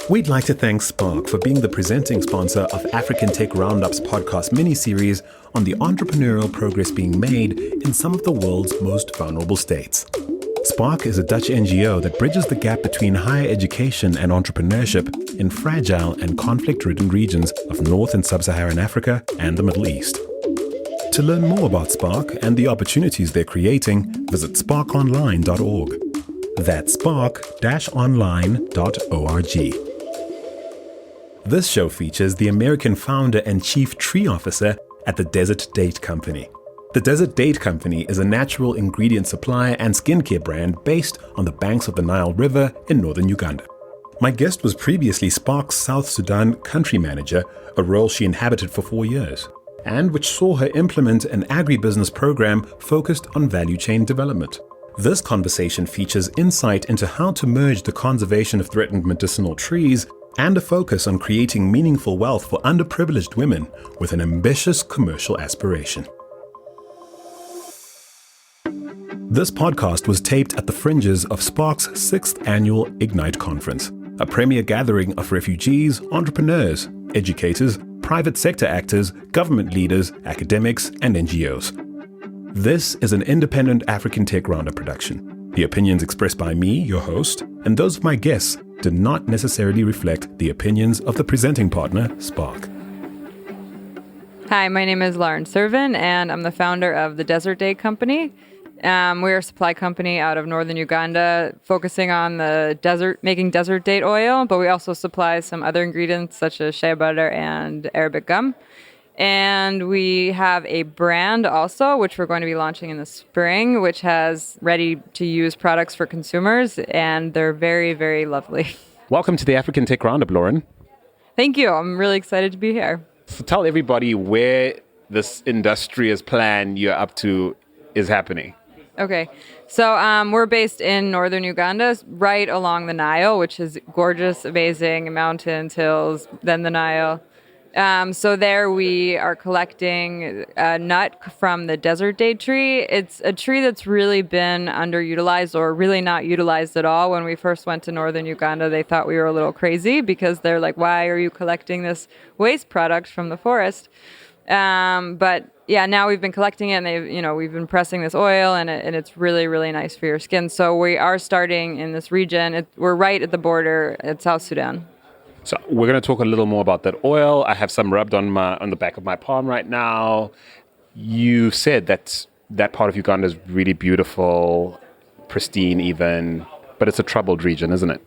We'd like to thank Spark for being the presenting sponsor of African Tech Roundup's podcast mini-series on the entrepreneurial progress being made in some of the world's most vulnerable states. Spark is a Dutch NGO that bridges the gap between higher education and entrepreneurship in fragile and conflict-ridden regions of North and Sub-Saharan Africa and the Middle East. To learn more about Spark and the opportunities they're creating, visit sparkonline.org. That's spark-online.org. This show features the American founder and chief tree officer at the Desert Date Company. The Desert Date Company is a natural ingredient supplier and skincare brand based on the banks of the Nile River in northern Uganda. My guest was previously Spark's South Sudan country manager, a role she inhabited for 4 years, and which saw her implement an agribusiness program focused on value chain development. This conversation features insight into how to merge the conservation of threatened medicinal trees and a focus on creating meaningful wealth for underprivileged women with an ambitious commercial aspiration. This podcast was taped at the fringes of Spark's 6th annual Ignite Conference, a premier gathering of refugees, entrepreneurs, educators, private sector actors, government leaders, academics, and NGOs. This is an independent African Tech Roundup production. The opinions expressed by me, your host, and those of my guests do not necessarily reflect the opinions of the presenting partner, Spark. Hi, my name is Lauren Servin, and I'm the founder of the Desert Date Company. We're a supply company out of northern Uganda, focusing on making desert date oil, but we also supply some other ingredients such as shea butter and Arabic gum. And we have a brand also, which we're going to be launching in the spring, which has ready-to-use products for consumers, and they're very, very lovely. Welcome to the African Tech Roundup, Lauren. Thank you. I'm really excited to be here. So tell everybody where this industrious plan you're up to is happening. Okay. So we're based in northern Uganda, right along the Nile, which is gorgeous, amazing, mountains, hills, then the Nile. So there we are collecting a nut from the desert date tree. It's a tree that's really been underutilized or really not utilized at all. When we first went to northern Uganda, they thought we were a little crazy because they're like, why are you collecting this waste product from the forest? But yeah, now we've been collecting it, and we've been pressing this oil, and it's really, really nice for your skin. So we are starting in this region. We're right at the border at South Sudan. So we're going to talk a little more about that oil. I have some rubbed on the back of my palm right now. You said that part of Uganda is really beautiful, pristine even, but it's a troubled region, isn't it?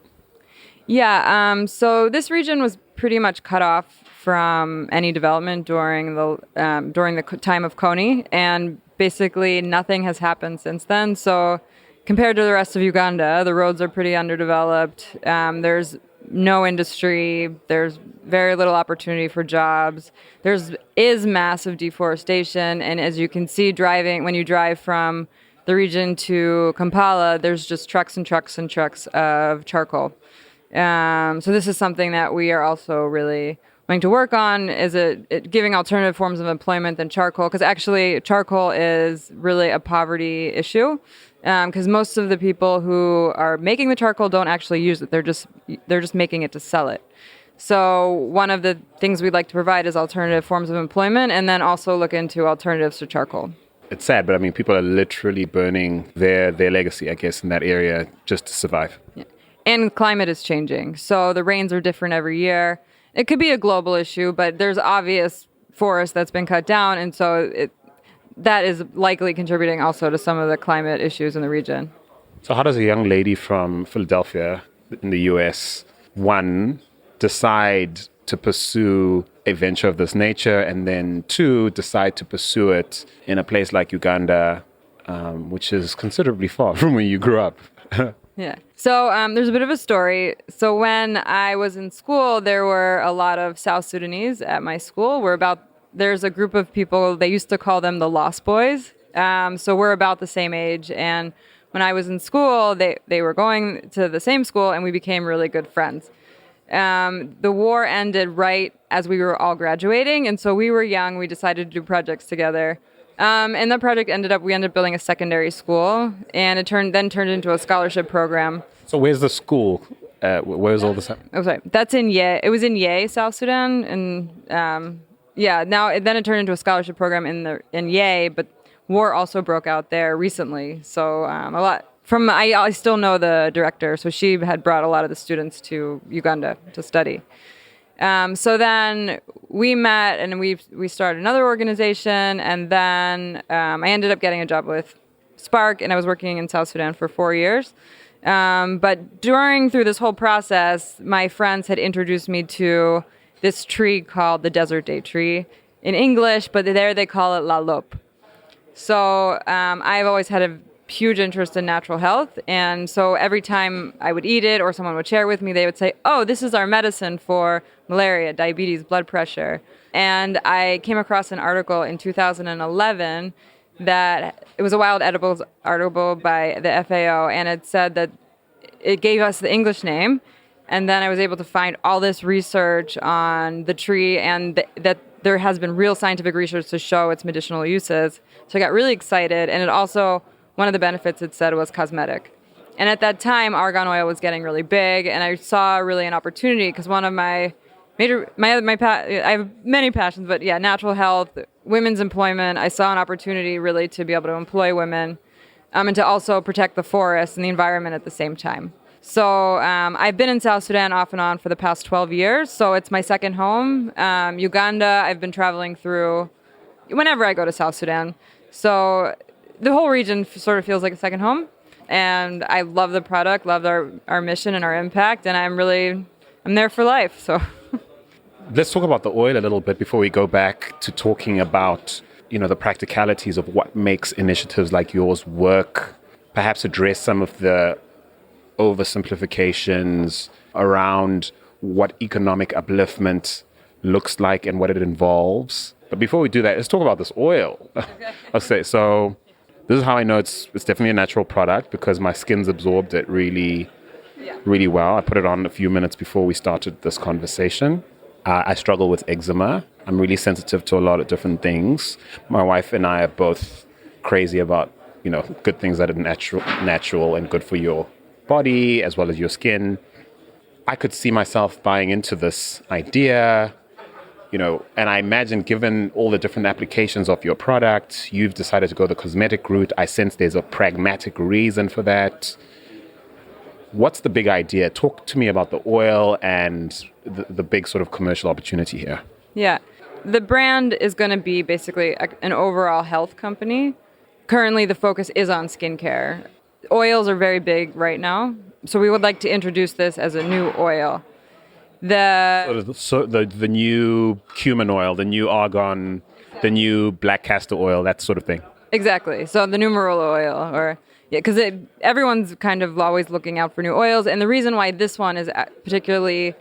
Yeah. So this region was pretty much cut off from any development during the time of Kony, and basically nothing has happened since then. So compared to the rest of Uganda, the roads are pretty underdeveloped. There's no industry. There's very little opportunity for jobs. Is massive deforestation, and as you can see, when you drive from the region to Kampala, there's just trucks and trucks and trucks of charcoal. So this is something that we are also really wanting to work on, is giving alternative forms of employment than charcoal, because actually charcoal is really a poverty issue. Because most of the people who are making the charcoal don't actually use it. They're just making it to sell it. So one of the things we'd like to provide is alternative forms of employment, and then also look into alternatives to charcoal. It's sad, but people are literally burning their legacy, I guess, in that area just to survive. Yeah. And climate is changing. So the rains are different every year. It could be a global issue, but there's obvious forest that's been cut down, and so that is likely contributing also to some of the climate issues in the region. So how does a young lady from Philadelphia in the US, one, decide to pursue a venture of this nature, and then two, decide to pursue it in a place like Uganda, which is considerably far from where you grew up? Yeah. So there's a bit of a story. So when I was in school, there were a lot of South Sudanese at my school. There's a group of people, they used to call them the Lost Boys. So we're about the same age. And when I was in school, they were going to the same school, and we became really good friends. The war ended right as we were all graduating, and so we were young. We decided to do projects together. And the project we ended up building a secondary school, and it turned into a scholarship program. So where's the school? Where was all this? Oh, sorry. That's in Yei. It was in Yei, South Sudan, and then it turned into a scholarship program in Yei, but war also broke out there recently. So a lot from I still know the director, so she had brought a lot of the students to Uganda to study. So then we met and we started another organization, and then I ended up getting a job with Spark, and I was working in South Sudan for 4 years. But through this whole process, my friends had introduced me to this tree called the desert date tree in English, but there they call it la loup. So I've always had a huge interest in natural health, and so every time I would eat it or someone would share it with me, they would say, "Oh, this is our medicine for malaria, diabetes, blood pressure." And I came across an article in 2011 that it was a wild edibles article by the FAO, and it said that it gave us the English name, and then I was able to find all this research on the tree, and that there has been real scientific research to show its medicinal uses. So I got really excited, and it also, one of the benefits it said was cosmetic. And at that time, argan oil was getting really big, and I saw really an opportunity because one of I have many passions, but yeah, natural health, women's employment. I saw an opportunity really to be able to employ women and to also protect the forest and the environment at the same time. So I've been in South Sudan off and on for the past 12 years, so it's my second home. Uganda, I've been traveling through whenever I go to South Sudan. So the whole region sort of feels like a second home, and I love the product, love our mission and our impact, and I'm there for life, so... Let's talk about the oil a little bit before we go back to talking about, the practicalities of what makes initiatives like yours work, perhaps address some of the oversimplifications around what economic upliftment looks like and what it involves. But before we do that, let's talk about this oil. Okay. Okay, so this is how I know it's definitely a natural product because my skin's absorbed it really well. I put it on a few minutes before we started this conversation. I struggle with eczema. I'm really sensitive to a lot of different things. My wife and I are both crazy about, good things that are natural and good for your body as well as your skin. I could see myself buying into this idea, and I imagine given all the different applications of your product, you've decided to go the cosmetic route. I sense there's a pragmatic reason for that. What's the big idea? Talk to me about the oil and the big sort of commercial opportunity here. Yeah. The brand is going to be basically an overall health company. Currently, the focus is on skincare. Oils are very big right now, so we would like to introduce this as a new oil. The new cumin oil, the new argan, the new black castor oil, that sort of thing. Exactly. So the new marula oil, because everyone's kind of always looking out for new oils, and the reason why this one is particularly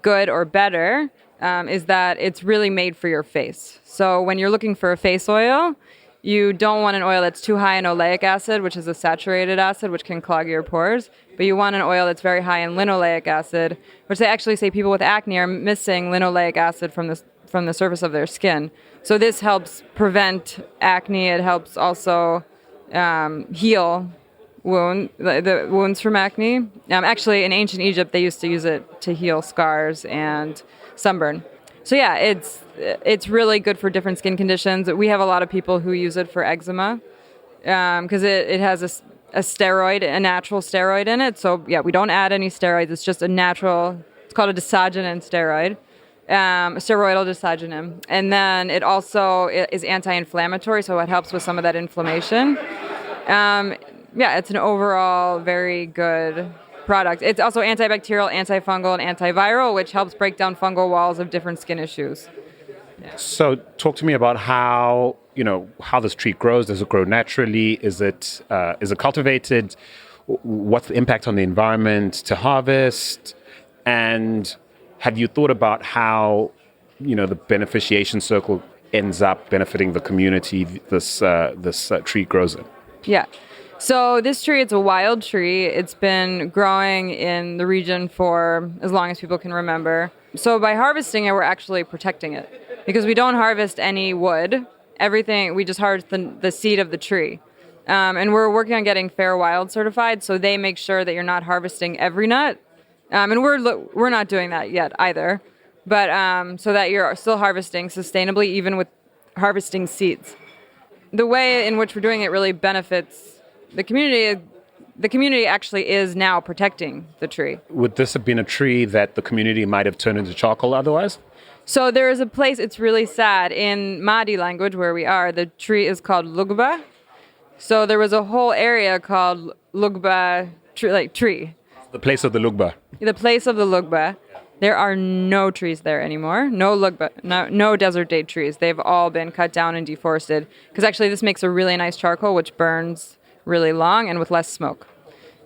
good or better is that it's really made for your face. So when you're looking for a face oil, you don't want an oil that's too high in oleic acid, which is a saturated acid, which can clog your pores. But you want an oil that's very high in linoleic acid, which they actually say people with acne are missing linoleic acid from the surface of their skin. So this helps prevent acne. It helps also heal the wounds from acne. Actually, in ancient Egypt, they used to use it to heal scars and sunburn. So yeah, it's really good for different skin conditions. We have a lot of people who use it for eczema because it has a natural steroid in it. So yeah, we don't add any steroids. It's just a natural. It's called a desogenin steroid, steroidal desogenin, and then it also is anti-inflammatory, so it helps with some of that inflammation. It's an overall very good product. It's also antibacterial, antifungal, and antiviral, which helps break down fungal walls of different skin issues. Yeah. So talk to me about how this tree grows. Does it grow naturally? Is it cultivated? What's the impact on the environment to harvest? And have you thought about how, the beneficiation circle ends up benefiting the community this tree grows in? Yeah. So this tree, it's a wild tree. It's been growing in the region for as long as people can remember. So by harvesting it, we're actually protecting it because we don't harvest any wood. Everything, we just harvest the seed of the tree. And we're working on getting Fair Wild certified, so they make sure that you're not harvesting every nut. And we're not doing that yet either. But so that you're still harvesting sustainably, even with harvesting seeds. The way in which we're doing it really benefits the community. The community actually is now protecting the tree. Would this have been a tree that the community might have turned into charcoal otherwise? So there is a place, it's really sad, in Māori language where we are, the tree is called lugba. So there was a whole area called lugba tree. The place of the lugba. The place of the lugba. There are no trees there anymore. No lugba, no desert date trees. They've all been cut down and deforested. Because actually this makes a really nice charcoal which burns really long and with less smoke.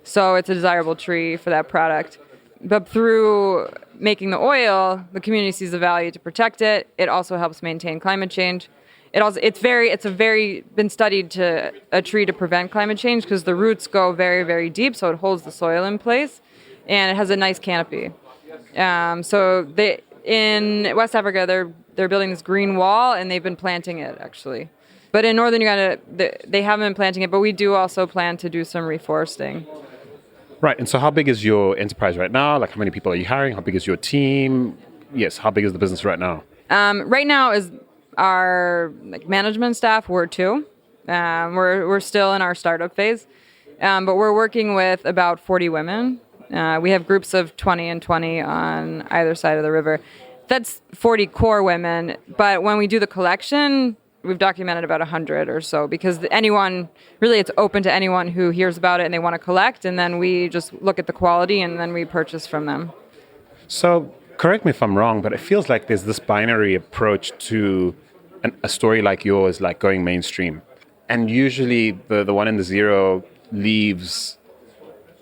So it's a desirable tree for that product. But through making the oil, the community sees the value to protect it. It also helps maintain climate change. It's been studied to a tree to prevent climate change because the roots go very, very deep, so it holds the soil in place, and it has a nice canopy. In West Africa, they're building this green wall, and they've been planting it actually. But in northern Uganda, they haven't been planting it, but we do also plan to do some reforesting. Right. And so how big is your enterprise right now? Like, how many people are you hiring? How big is your team? Yes. How big is the business right now? Right now is our management staff. We're two. We're still in our startup phase, but we're working with about 40 women. We have groups of 20 and 20 on either side of the river. That's 40 core women. But when we do the collection, we've documented about 100 or so because it's open to anyone who hears about it and they want to collect, and then we just look at the quality and then we purchase from them. So correct me if I'm wrong, but it feels like there's this binary approach to a story like yours, like going mainstream. And usually the one in the zero leaves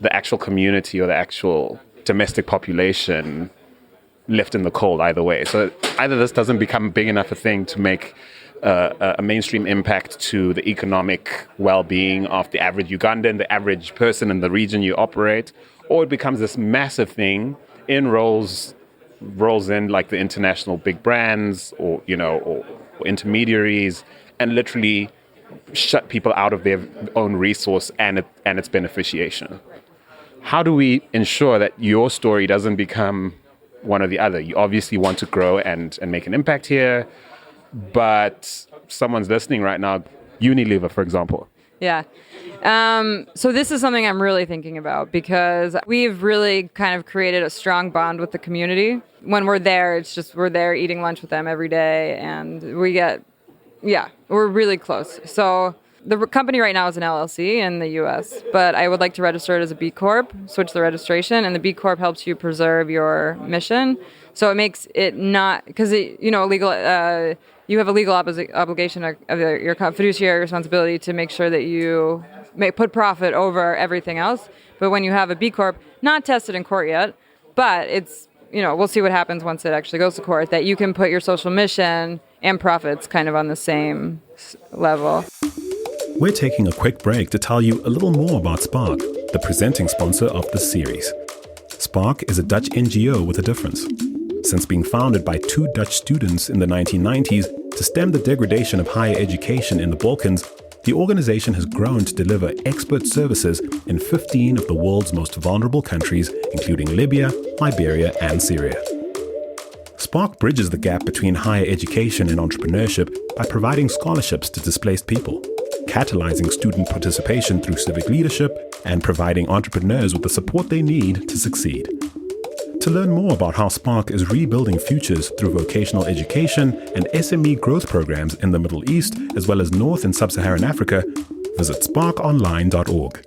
the actual community or the actual domestic population left in the cold either way. So either this doesn't become big enough a thing to make a mainstream impact to the economic well-being of the average Ugandan, the average person in the region you operate, or it becomes this massive thing, rolls in like the international big brands or intermediaries, and literally shut people out of their own resource and its beneficiation. How do we ensure that your story doesn't become one or the other? You obviously want to grow and make an impact here, but someone's listening right now, Unilever, for example. Yeah. So this is something I'm really thinking about because we've really kind of created a strong bond with the community. When we're there, we're there eating lunch with them every day, and we're really close. So the company right now is an LLC in the U.S., but I would like to register it as a B Corp, switch the registration, and the B Corp helps you preserve your mission. So it makes it not, because you have a legal obligation of your fiduciary responsibility to make sure that you put profit over everything else. But when you have a B Corp, not tested in court yet, but it's, we'll see what happens once it actually goes to court, that you can put your social mission and profits kind of on the same level. We're taking a quick break to tell you a little more about Spark, the presenting sponsor of this series. Spark is a Dutch NGO with a difference. Since being founded by two Dutch students in the 1990s to stem the degradation of higher education in the Balkans, the organization has grown to deliver expert services in 15 of the world's most vulnerable countries, including Libya, Liberia, and Syria. Spark bridges the gap between higher education and entrepreneurship by providing scholarships to displaced people, catalyzing student participation through civic leadership, and providing entrepreneurs with the support they need to succeed. To learn more about how Spark is rebuilding futures through vocational education and SME growth programs in the Middle East, as well as North and Sub-Saharan Africa, visit sparkonline.org.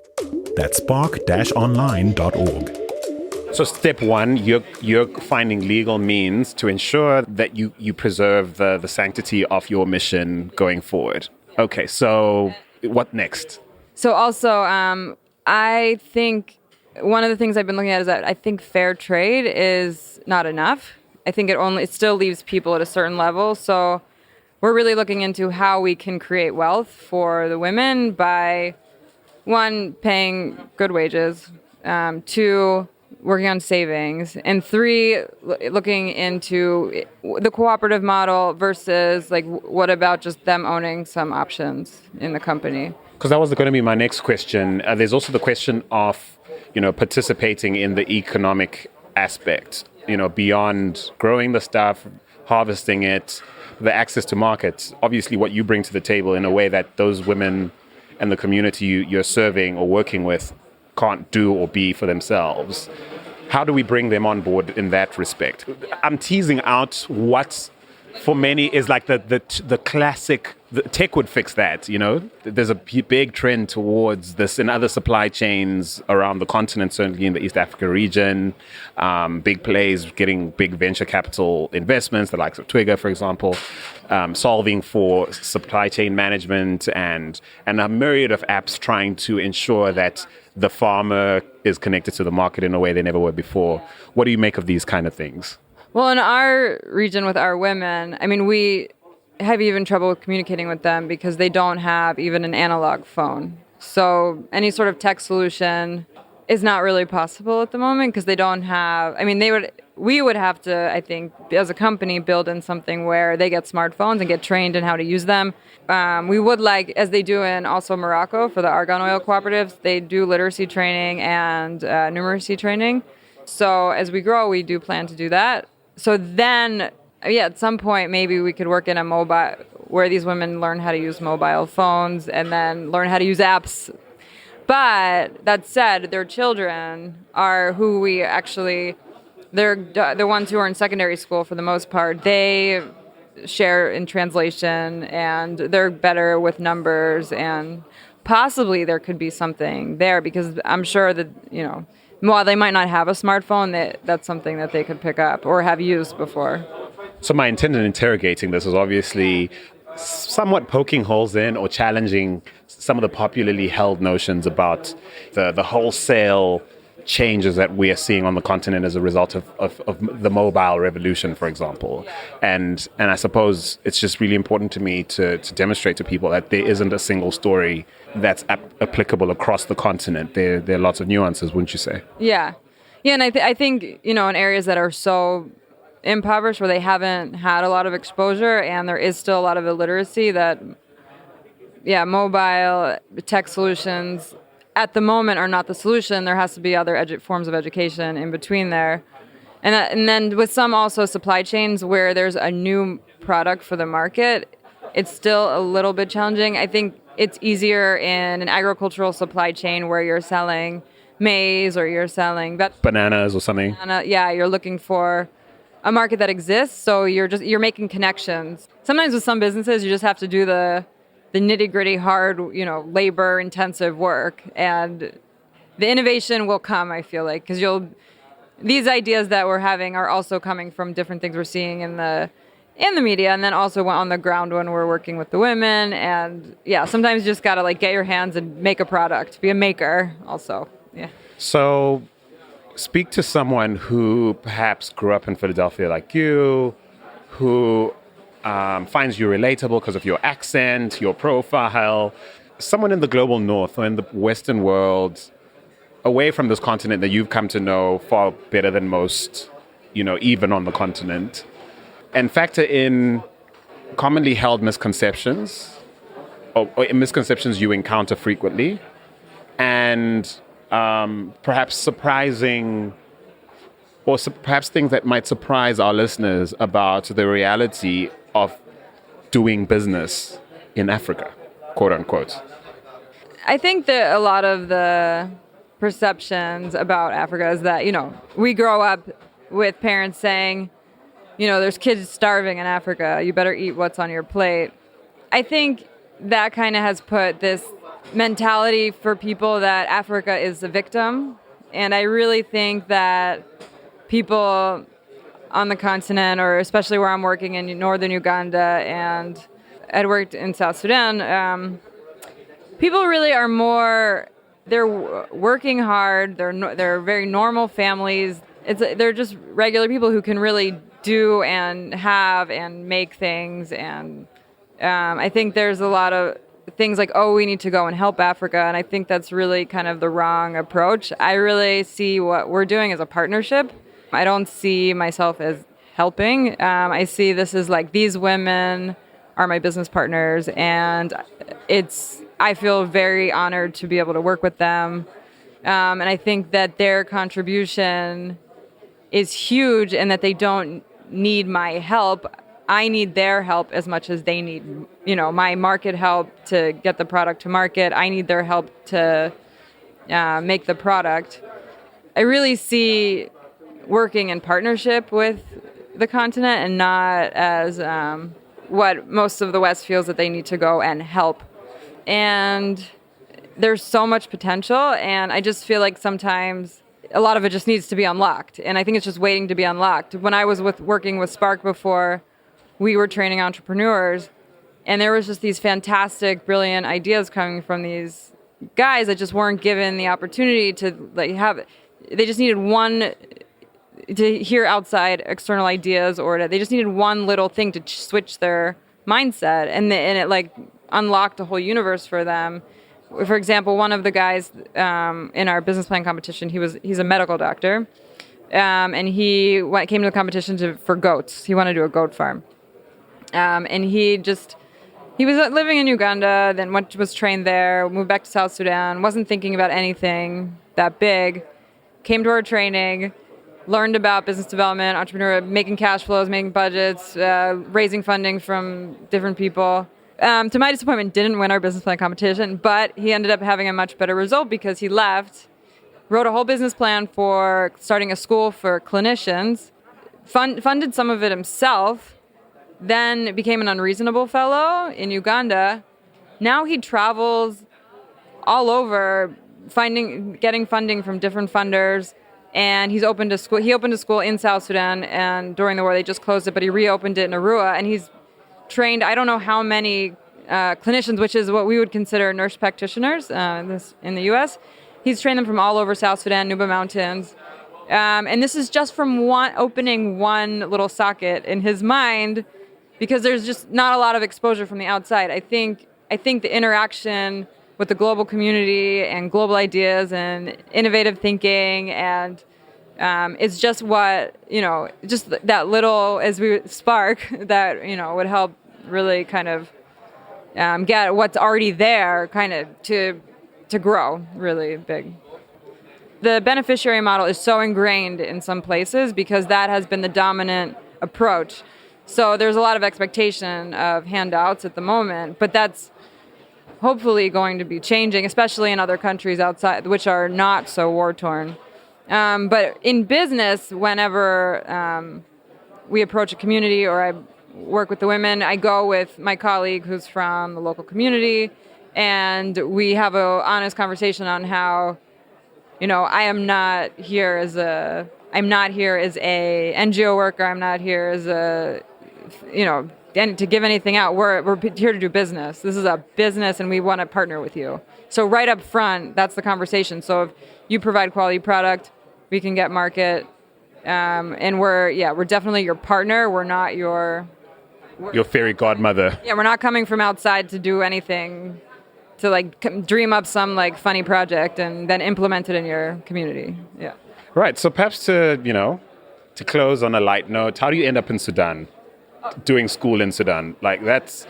That's spark-online.org. So step one, you're finding legal means to ensure that you preserve the sanctity of your mission going forward. Okay, so what next? So also, I think one of the things I've been looking at is that I think fair trade is not enough. I think it still leaves people at a certain level. So we're really looking into how we can create wealth for the women by, one, paying good wages, two, working on savings, and three, looking into the cooperative model versus what about just them owning some options in the company? Because that was going to be my next question. There's also the question of participating in the economic aspect, beyond growing the stuff, harvesting it, the access to markets. Obviously, what you bring to the table in a way that those women and the community you're serving or working with can't do or be for themselves. How do we bring them on board in that respect? I'm teasing out what, for many, is like the classic. The tech would fix that, There's a big trend towards this in other supply chains around the continent, certainly in the East Africa region. Big plays getting big venture capital investments, the likes of Twiga, for example, solving for supply chain management and a myriad of apps trying to ensure that the farmer is connected to the market in a way they never were before. What do you make of these kind of things? Well, in our region with our women, we have even trouble with communicating with them because they don't have even an analog phone. So any sort of tech solution is not really possible at the moment because they don't have, we would have to, I think, as a company, build in something where they get smartphones and get trained in how to use them. We would like, as they do in also Morocco for the argan oil cooperatives, they do literacy training and numeracy training. So as we grow, we do plan to do that. So then, at some point, maybe we could work in a mobile, where these women learn how to use mobile phones and then learn how to use apps. But that said, their children are who we actually, they're the ones who are in secondary school for the most part. They share in translation and they're better with numbers, and possibly there could be something there because I'm sure that, while they might not have a smartphone, that's something that they could pick up or have used before. So my intent in interrogating this is obviously somewhat poking holes in or challenging some of the popularly held notions about the wholesale changes that we are seeing on the continent as a result of the mobile revolution, for example. And I suppose it's just really important to me to demonstrate to people that there isn't a single story that's applicable across the continent. There are lots of nuances, wouldn't you say? Yeah, and I think, in areas that are so impoverished where they haven't had a lot of exposure and there is still a lot of illiteracy, that mobile tech solutions at the moment are not the solution. There has to be other forms of education in between there, and then with some also supply chains where there's a new product for the market, it's still a little bit challenging. I think it's easier in an agricultural supply chain where you're selling maize or you're selling bananas or something. You're looking for a market that exists, so you're making connections. Sometimes with some businesses, you just have to do the nitty-gritty, hard, labor-intensive work, and the innovation will come, I feel like, because these ideas that we're having are also coming from different things we're seeing in the media, and then also on the ground when we're working with the women, and sometimes you just gotta get your hands and make a product, be a maker also. So speak to someone who perhaps grew up in Philadelphia like you, who finds you relatable because of your accent, your profile, someone in the global north or in the Western world, away from this continent that you've come to know far better than most, even on the continent, and factor in commonly held misconceptions or misconceptions you encounter frequently, and perhaps surprising or perhaps things that might surprise our listeners about the reality of doing business in Africa, quote unquote. I think that a lot of the perceptions about Africa is that, we grow up with parents saying, there's kids starving in Africa, you better eat what's on your plate. I think that kind of has put this mentality for people that Africa is a victim. And I really think that people on the continent, or especially where I'm working in northern Uganda and I'd worked in South Sudan, people really are more, they're working hard, they're very normal families. They're just regular people who can really do and have and make things. And I think there's a lot of things like, we need to go and help Africa. And I think that's really kind of the wrong approach. I really see what we're doing as a partnership. I don't see myself as helping. I see this as these women are my business partners, and I feel very honored to be able to work with them. And I think that their contribution is huge, and that they don't need my help. I need their help as much as they need, my market help to get the product to market. I need their help to make the product. I really see working in partnership with the continent and not as what most of the West feels that they need to go and help. And there's so much potential, and I just feel like sometimes a lot of it just needs to be unlocked, and I think it's just waiting to be unlocked. When I was working with Spark before, we were training entrepreneurs, and there was just these fantastic, brilliant ideas coming from these guys that just weren't given the opportunity to have it. They just needed one to hear outside external ideas, or they just needed one little thing to switch their mindset, and it unlocked a whole universe for them. For example, one of the guys in our business plan competition, he's a medical doctor, and he came to the competition for goats. He wanted to do a goat farm, and he was living in Uganda, then was trained there, moved back to South Sudan, wasn't thinking about anything that big, came to our training, learned about business development, entrepreneur, making cash flows, making budgets, raising funding from different people. To my disappointment, didn't win our business plan competition, but he ended up having a much better result because he left, wrote a whole business plan for starting a school for clinicians, funded some of it himself, then became an Unreasonable Fellow in Uganda. Now he travels all over, getting funding from different funders, and he's opened a school. He opened a school in South Sudan, and during the war they just closed it, but he reopened it in Arua, and he's trained I don't know how many clinicians, which is what we would consider nurse practitioners in the U.S. He's trained them from all over South Sudan, Nuba Mountains. And this is just from opening one little socket in his mind, because there's just not a lot of exposure from the outside. I think the interaction with the global community and global ideas and innovative thinking and is just what, just that little, as we spark, that, would help really kind of get what's already there kind of to grow really big. The beneficiary model is so ingrained in some places because that has been the dominant approach. So there's a lot of expectation of handouts at the moment, but that's hopefully going to be changing, especially in other countries outside, which are not so war-torn. But in business, whenever we approach a community or I work with the women, I go with my colleague who's from the local community, and we have an honest conversation on how, I'm not here as a NGO worker. I'm not here as to give anything out. We're here to do business. This is a business, and we want to partner with you. So right up front, that's the conversation. So if you provide quality product, we can get market, and we're definitely your partner. We're not your fairy godmother. Yeah, we're not coming from outside to do anything, to dream up some funny project and then implement it in your community. Yeah. Right. So perhaps to close on a light note, how do you end up in Sudan, doing school in Sudan? That's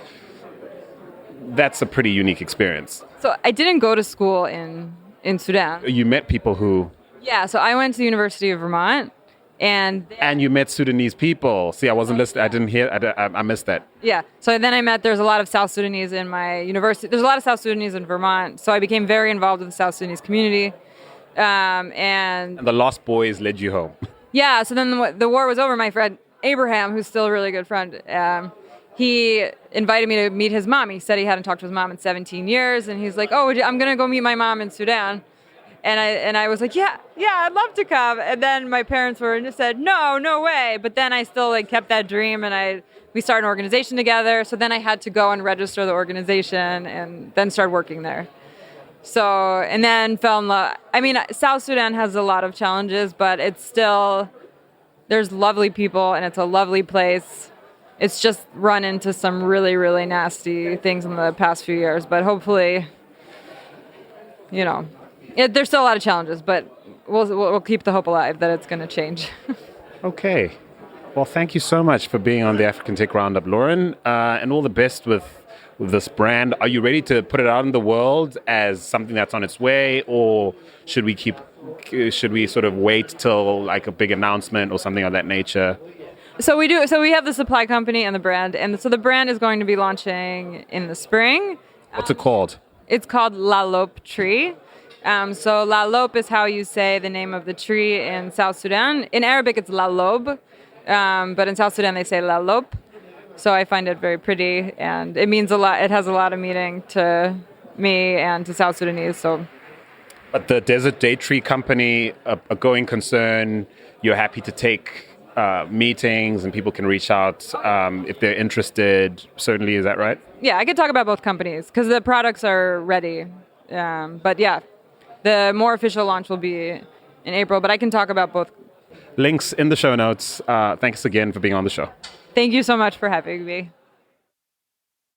a pretty unique experience. So I didn't go to school in Sudan. You met people who... Yeah, so I went to the University of Vermont, and you met Sudanese people. See, I wasn't listening. I didn't hear. I missed that. Yeah. So then there's a lot of South Sudanese in my university. There's a lot of South Sudanese in Vermont. So I became very involved with the South Sudanese community. And the Lost Boys led you home. Yeah. So then the war was over. My friend Abraham, who's still a really good friend, he invited me to meet his mom. He said he hadn't talked to his mom in 17 years. And he's like, oh, I'm going to go meet my mom in Sudan. And I was like, yeah, I'd love to come. And then my parents said, no way. But then I still kept that dream, and we started an organization together. So then I had to go and register the organization and then start working there. So, and then fell in love. I mean, South Sudan has a lot of challenges, but there's lovely people, and it's a lovely place. It's just run into some really, really nasty things in the past few years, but hopefully, there's still a lot of challenges, but we'll keep the hope alive that it's going to change. Okay. Well, thank you so much for being on the African Tech Roundup, Lauren, and all the best with this brand. Are you ready to put it out in the world as something that's on its way, or should we sort of wait till like a big announcement or something of that nature? So we do. So we have the supply company and the brand, and so the brand is going to be launching in the spring. What's it called? It's called La Loup tree. So La Loup is how you say the name of the tree in South Sudan. In Arabic, it's La Lobe, but in South Sudan they say La Loup. So I find it very pretty, and it means a lot. It has a lot of meaning to me and to South Sudanese. So. But the Desert Date Tree Company, a going concern, you're happy to take meetings and people can reach out if they're interested. Certainly, is that right? Yeah, I could talk about both companies because the products are ready. But yeah, the more official launch will be in April, but I can talk about both. Links in the show notes. Thanks again for being on the show. Thank you so much for having me.